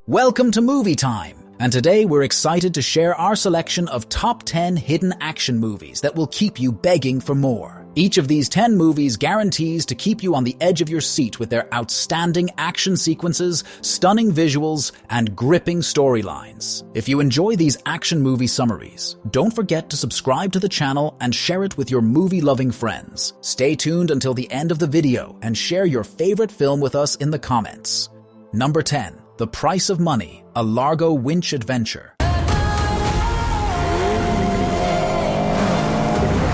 Welcome to Movie Time, and today we're excited to share our selection of top 10 hidden action movies that will keep you begging for more. Each of these 10 movies guarantees to keep you on the edge of your seat with their outstanding action sequences, stunning visuals, and gripping storylines. If you enjoy these action movie summaries, don't forget to subscribe to the channel and share it with your movie-loving friends. Stay tuned until the end of the video and share your favorite film with us in the comments. Number 10. The Price of Money, a Largo winch adventure.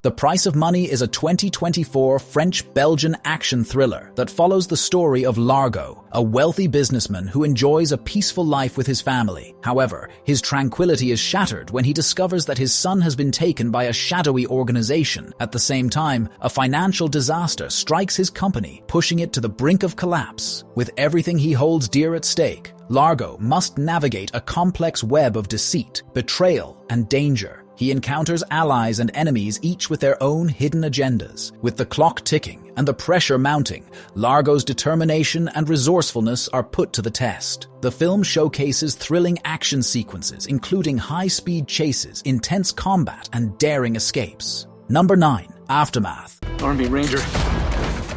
The Price of Money is a 2024 French-Belgian action thriller that follows the story of Largo, a wealthy businessman who enjoys a peaceful life with his family. However, his tranquility is shattered when he discovers that his son has been taken by a shadowy organization. At the same time, a financial disaster strikes his company, pushing it to the brink of collapse. With everything he holds dear at stake, Largo must navigate a complex web of deceit, betrayal, and danger. He encounters allies and enemies, each with their own hidden agendas. With the clock ticking and the pressure mounting, Largo's determination and resourcefulness are put to the test. The film showcases thrilling action sequences, including high-speed chases, intense combat, and daring escapes. Number 9. Aftermath. Army Ranger.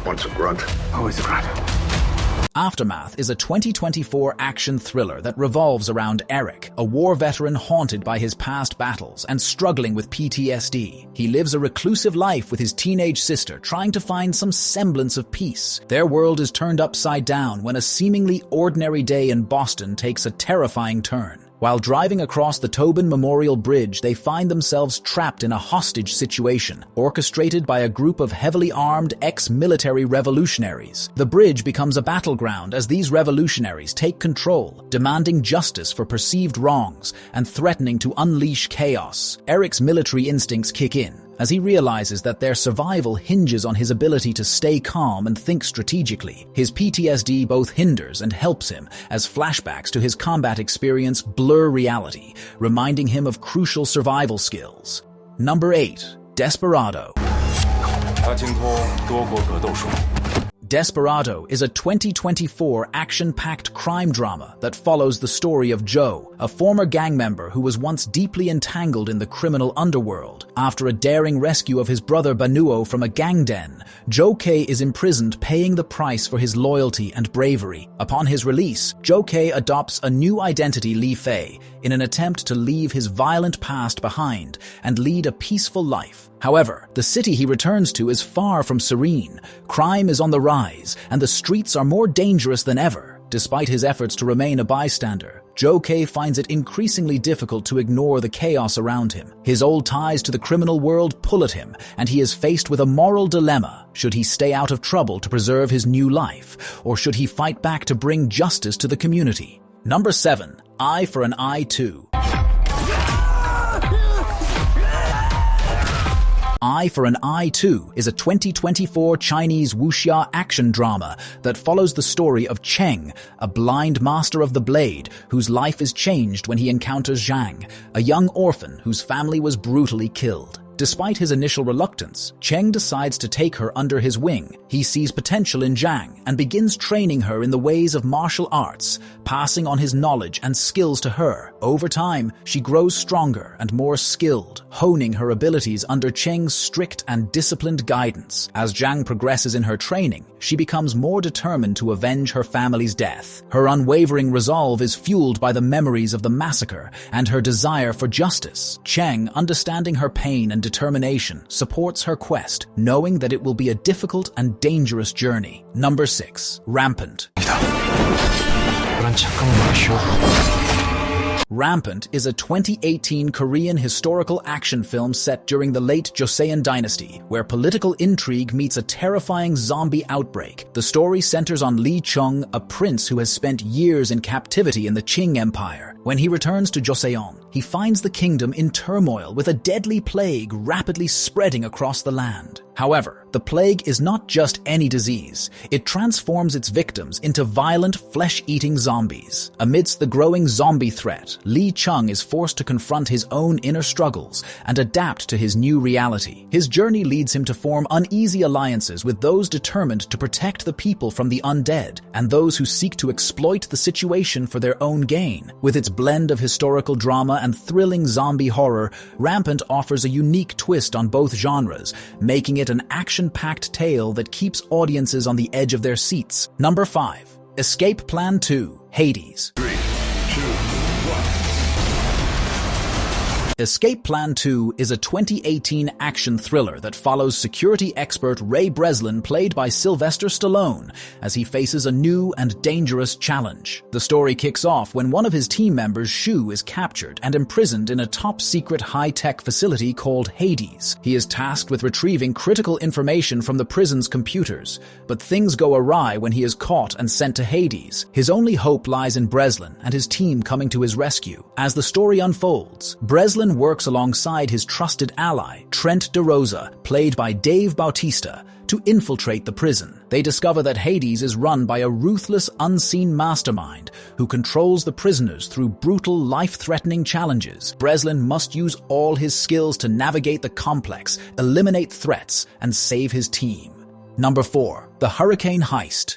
Once a grunt, Always a grunt. Aftermath is a 2024 action thriller that revolves around Eric, a war veteran haunted by his past battles and struggling with PTSD. He lives a reclusive life with his teenage sister, trying to find some semblance of peace. Their world is turned upside down when a seemingly ordinary day in Boston takes a terrifying turn. While driving across the Tobin Memorial Bridge, they find themselves trapped in a hostage situation, orchestrated by a group of heavily armed ex-military revolutionaries. The bridge becomes a battleground as these revolutionaries take control, demanding justice for perceived wrongs and threatening to unleash chaos. Eric's military instincts kick in, as he realizes that their survival hinges on his ability to stay calm and think strategically. His PTSD both hinders and helps him, as flashbacks to his combat experience blur reality, reminding him of crucial survival skills. Number 8. Desperado. Desperado is a 2024 action-packed crime drama that follows the story of Joe, a former gang member who was once deeply entangled in the criminal underworld. After a daring rescue of his brother Banuo from a gang den, Joe K is imprisoned, paying the price for his loyalty and bravery. Upon his release, Joe K adopts a new identity, Li Fei, in an attempt to leave his violent past behind and lead a peaceful life. However, the city he returns to is far from serene. Crime is on the rise, and the streets are more dangerous than ever. Despite his efforts to remain a bystander, Joe K finds it increasingly difficult to ignore the chaos around him. His old ties to the criminal world pull at him, and he is faced with a moral dilemma. Should he stay out of trouble to preserve his new life, or should he fight back to bring justice to the community? Number 7. Eye for an Eye 2. Eye for an Eye 2 is a 2024 Chinese wuxia action drama that follows the story of Cheng, a blind master of the blade whose life is changed when he encounters Zhang, a young orphan whose family was brutally killed. Despite his initial reluctance, Cheng decides to take her under his wing. He sees potential in Zhang and begins training her in the ways of martial arts, passing on his knowledge and skills to her. Over time, she grows stronger and more skilled, honing her abilities under Cheng's strict and disciplined guidance. As Zhang progresses in her training, she becomes more determined to avenge her family's death. Her unwavering resolve is fueled by the memories of the massacre and her desire for justice. Cheng, understanding her pain and determination, supports her quest, knowing that it will be a difficult and dangerous journey. Number 6. Rampant. Rampant is a 2018 Korean historical action film set during the late Joseon dynasty, where political intrigue meets a terrifying zombie outbreak. The story centers on Lee Chung, a prince who has spent years in captivity in the Qing Empire. When he returns to Joseon, he finds the kingdom in turmoil with a deadly plague rapidly spreading across the land. However, The plague is not just any disease. It transforms its victims into violent, flesh-eating zombies. Amidst the growing zombie threat, Lee Chung is forced to confront his own inner struggles and adapt to his new reality. His journey leads him to form uneasy alliances with those determined to protect the people from the undead and those who seek to exploit the situation for their own gain. With its blend of historical drama and thrilling zombie horror, Rampant offers a unique twist on both genres, making it an action-packed tale that keeps audiences on the edge of their seats. Number 5. Escape Plan 2: Hades. 3, 2, 1. Escape Plan 2 is a 2018 action thriller that follows security expert Ray Breslin, played by Sylvester Stallone, as he faces a new and dangerous challenge. The story kicks off when one of his team members, Shu, is captured and imprisoned in a top-secret high-tech facility called Hades. He is tasked with retrieving critical information from the prison's computers, but things go awry when he is caught and sent to Hades. His only hope lies in Breslin and his team coming to his rescue. As the story unfolds, Breslin works alongside his trusted ally, Trent DeRosa, played by Dave Bautista, to infiltrate the prison. They discover that Hades is run by a ruthless, unseen mastermind who controls the prisoners through brutal, life-threatening challenges. Breslin must use all his skills to navigate the complex, eliminate threats, and save his team. Number 4. The Hurricane Heist.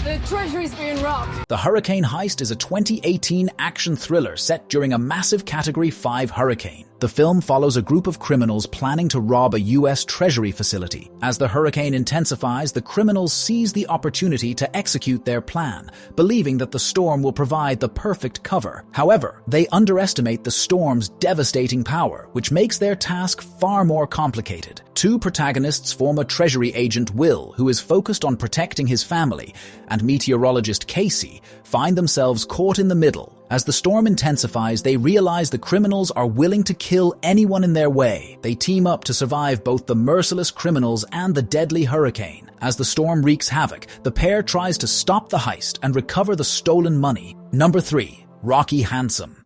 The treasury's being robbed. The Hurricane Heist is a 2018 action thriller set during a massive Category 5 hurricane. The film follows a group of criminals planning to rob a U.S. Treasury facility. As the hurricane intensifies, the criminals seize the opportunity to execute their plan, believing that the storm will provide the perfect cover. However, they underestimate the storm's devastating power, which makes their task far more complicated. Two protagonists form a Treasury agent, Will, who is focused on protecting his family, and meteorologist Casey find themselves caught in the middle. As the storm intensifies, they realize the criminals are willing to kill anyone in their way. They team up to survive both the merciless criminals and the deadly hurricane. As the storm wreaks havoc, the pair tries to stop the heist and recover the stolen money. Number 3. Rocky Handsome.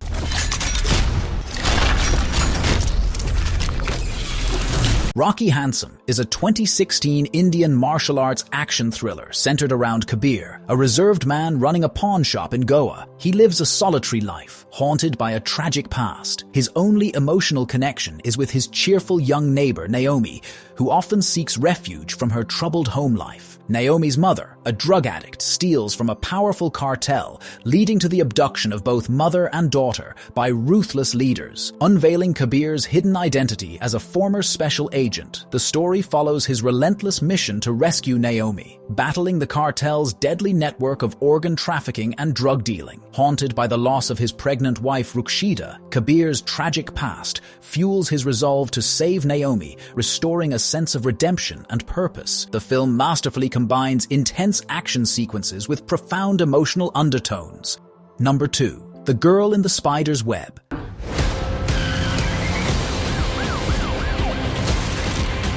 Rocky Handsome is a 2016 Indian martial arts action thriller centered around Kabir, a reserved man running a pawn shop in Goa. He lives a solitary life, haunted by a tragic past. His only emotional connection is with his cheerful young neighbor, Naomi, who often seeks refuge from her troubled home life. Naomi's mother, a drug addict, steals from a powerful cartel, leading to the abduction of both mother and daughter by ruthless leaders. Unveiling Kabir's hidden identity as a former special agent, the story follows his relentless mission to rescue Naomi, battling the cartel's deadly network of organ trafficking and drug dealing. Haunted by the loss of his pregnant wife Rukshida, Kabir's tragic past fuels his resolve to save Naomi, restoring a sense of redemption and purpose. The film masterfully combines intense action sequences with profound emotional undertones. Number 2. The Girl in the Spider's Web.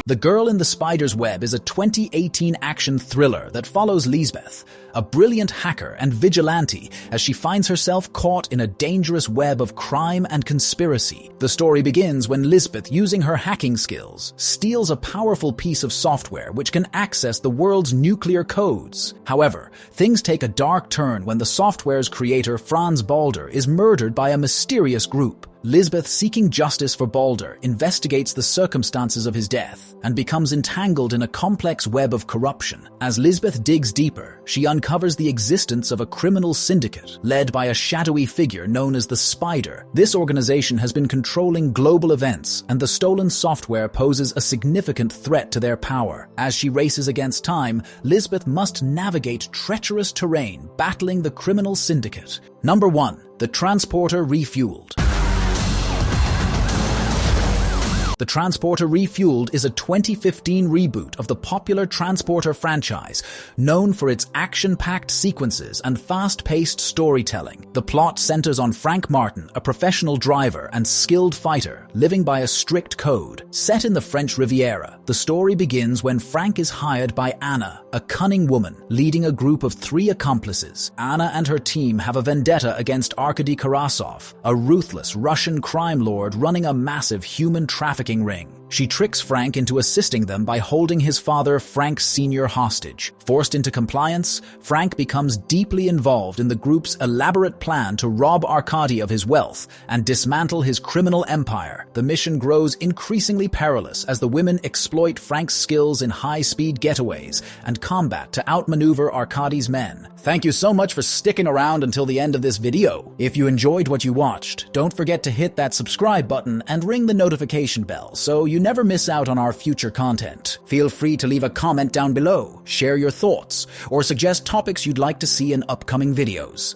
The Girl in the Spider's Web is a 2018 action thriller that follows Lisbeth, a brilliant hacker and vigilante, as she finds herself caught in a dangerous web of crime and conspiracy. The story begins when Lisbeth, using her hacking skills, steals a powerful piece of software which can access the world's nuclear codes. However, things take a dark turn when the software's creator, Franz Balder, is murdered by a mysterious group. Lisbeth, seeking justice for Balder, investigates the circumstances of his death and becomes entangled in a complex web of corruption. As Lisbeth digs deeper, she uncovers the existence of a criminal syndicate led by a shadowy figure known as the Spider. This organization has been controlling global events, and the stolen software poses a significant threat to their power. As she races against time, Lisbeth must navigate treacherous terrain, battling the criminal syndicate. Number 1. The Transporter Refueled. The Transporter Refueled is a 2015 reboot of the popular Transporter franchise, known for its action-packed sequences and fast-paced storytelling. The plot centers on Frank Martin, a professional driver and skilled fighter, living by a strict code. Set in the French Riviera, the story begins when Frank is hired by Anna, a cunning woman, leading a group of 3 accomplices. Anna and her team have a vendetta against Arkady Karasov, a ruthless Russian crime lord running a massive human trafficking ring. She tricks Frank into assisting them by holding his father, Frank Sr., hostage. Forced into compliance, Frank becomes deeply involved in the group's elaborate plan to rob Arkady of his wealth and dismantle his criminal empire. The mission grows increasingly perilous as the women exploit Frank's skills in high-speed getaways and combat to outmaneuver Arkady's men. Thank you so much for sticking around until the end of this video. If you enjoyed what you watched, don't forget to hit that subscribe button and ring the notification bell so you never miss out on our future content. Feel free to leave a comment down below, share your thoughts, or suggest topics you'd like to see in upcoming videos.